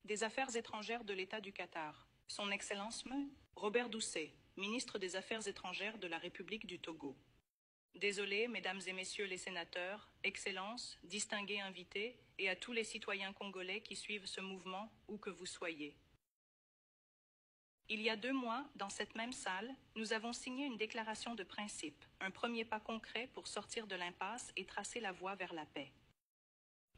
des Affaires étrangères de l'État du Qatar. Son Excellence M. Robert Doucet, ministre des Affaires étrangères de la République du Togo. Désolé, Mesdames et Messieurs les sénateurs, Excellences, distingués invités, et à tous les citoyens congolais qui suivent ce mouvement, où que vous soyez. Il y a 2 mois, dans cette même salle, nous avons signé une déclaration de principe, un premier pas concret pour sortir de l'impasse et tracer la voie vers la paix.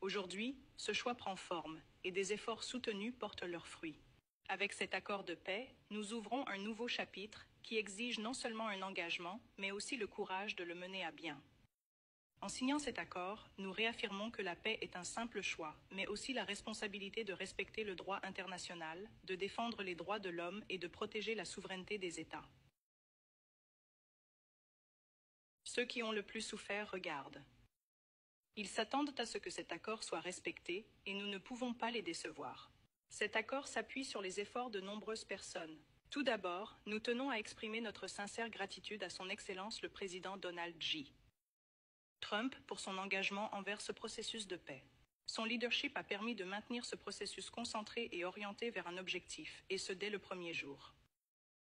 Aujourd'hui, ce choix prend forme et des efforts soutenus portent leurs fruits. Avec cet accord de paix, nous ouvrons un nouveau chapitre qui exige non seulement un engagement, mais aussi le courage de le mener à bien. En signant cet accord, nous réaffirmons que la paix est un simple choix, mais aussi la responsabilité de respecter le droit international, de défendre les droits de l'homme et de protéger la souveraineté des États. Ceux qui ont le plus souffert regardent. Ils s'attendent à ce que cet accord soit respecté et nous ne pouvons pas les décevoir. Cet accord s'appuie sur les efforts de nombreuses personnes. Tout d'abord, nous tenons à exprimer notre sincère gratitude à son Excellence le Président Donald J. Trump pour son engagement envers ce processus de paix. Son leadership a permis de maintenir ce processus concentré et orienté vers un objectif, et ce dès le premier jour.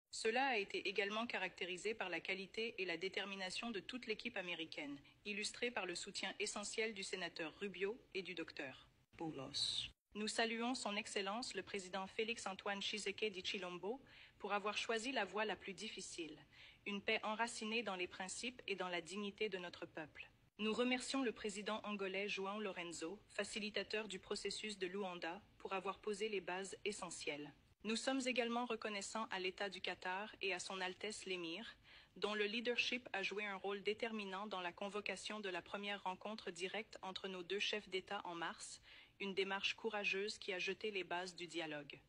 Cela a été également caractérisé par la qualité et la détermination de toute l'équipe américaine, illustrée par le soutien essentiel du sénateur Rubio et du docteur Boulos. Nous saluons son Excellence le président Félix-Antoine Tshisekedi Tshilombo pour avoir choisi la voie la plus difficile, une paix enracinée dans les principes et dans la dignité de notre peuple. Nous remercions le président angolais João Lorenzo, facilitateur du processus de Luanda, pour avoir posé les bases essentielles. Nous sommes également reconnaissants à l'État du Qatar et à son Altesse l'Émir, dont le leadership a joué un rôle déterminant dans la convocation de la première rencontre directe entre nos 2 chefs d'État en mars, une démarche courageuse qui a jeté les bases du dialogue.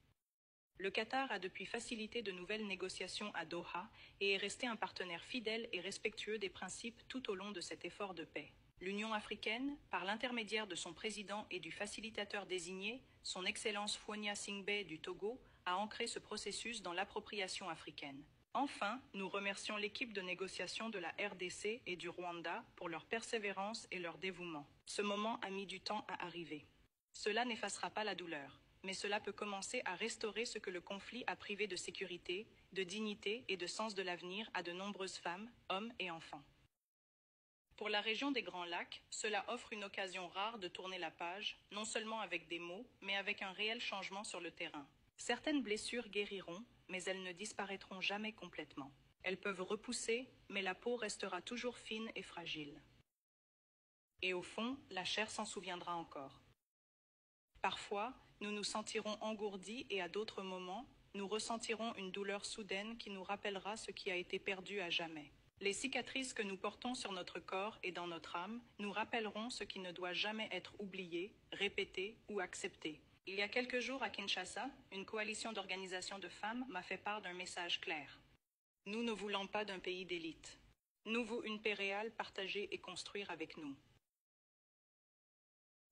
Le Qatar a depuis facilité de nouvelles négociations à Doha et est resté un partenaire fidèle et respectueux des principes tout au long de cet effort de paix. L'Union africaine, par l'intermédiaire de son président et du facilitateur désigné, son Excellence Phonia Singbe du Togo, a ancré ce processus dans l'appropriation africaine. Enfin, nous remercions l'équipe de négociation de la RDC et du Rwanda pour leur persévérance et leur dévouement. Ce moment a mis du temps à arriver. Cela n'effacera pas la douleur, mais cela peut commencer à restaurer ce que le conflit a privé de sécurité, de dignité et de sens de l'avenir à de nombreuses femmes, hommes et enfants. Pour la région des Grands Lacs, cela offre une occasion rare de tourner la page, non seulement avec des mots, mais avec un réel changement sur le terrain. Certaines blessures guériront, mais elles ne disparaîtront jamais complètement. Elles peuvent repousser, mais la peau restera toujours fine et fragile. Et au fond, la chair s'en souviendra encore. Parfois, nous nous sentirons engourdis et à d'autres moments, nous ressentirons une douleur soudaine qui nous rappellera ce qui a été perdu à jamais. Les cicatrices que nous portons sur notre corps et dans notre âme nous rappelleront ce qui ne doit jamais être oublié, répété ou accepté. Il y a quelques jours à Kinshasa, une coalition d'organisations de femmes m'a fait part d'un message clair. Nous ne voulons pas d'un pays d'élite. Nous voulons une paix réelle partagée et construire avec nous.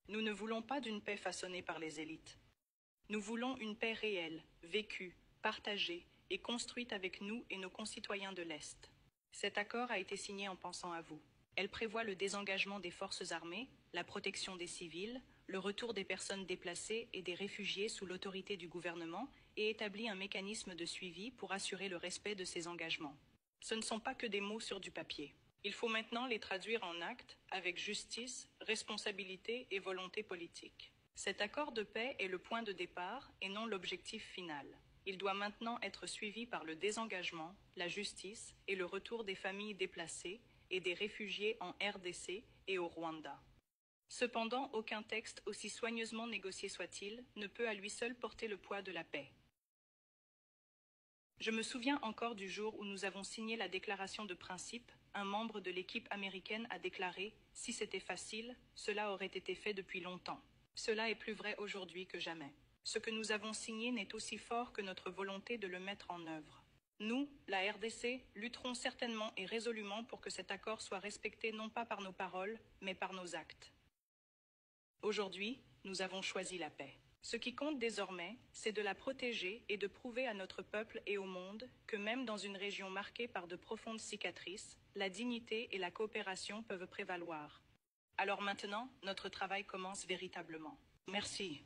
Nous ne voulons pas d'une paix façonnée par les élites. Nous voulons une paix réelle, vécue, partagée et construite avec nous et nos concitoyens de l'Est. Cet accord a été signé en pensant à vous. Elle prévoit le désengagement des forces armées, la protection des civils, le retour des personnes déplacées et des réfugiés sous l'autorité du gouvernement et établit un mécanisme de suivi pour assurer le respect de ces engagements. Ce ne sont pas que des mots sur du papier. Il faut maintenant les traduire en actes avec justice, responsabilité et volonté politique. Cet accord de paix est le point de départ et non l'objectif final. Il doit maintenant être suivi par le désengagement, la justice et le retour des familles déplacées et des réfugiés en RDC et au Rwanda. Cependant, aucun texte, aussi soigneusement négocié soit-il, ne peut à lui seul porter le poids de la paix. Je me souviens encore du jour où nous avons signé la déclaration de principe. Un membre de l'équipe américaine a déclaré « Si c'était facile, cela aurait été fait depuis longtemps ». Cela est plus vrai aujourd'hui que jamais. Ce que nous avons signé n'est aussi fort que notre volonté de le mettre en œuvre. Nous, la RDC, lutterons certainement et résolument pour que cet accord soit respecté non pas par nos paroles, mais par nos actes. Aujourd'hui, nous avons choisi la paix. Ce qui compte désormais, c'est de la protéger et de prouver à notre peuple et au monde que même dans une région marquée par de profondes cicatrices, la dignité et la coopération peuvent prévaloir. Alors maintenant, notre travail commence véritablement. Merci.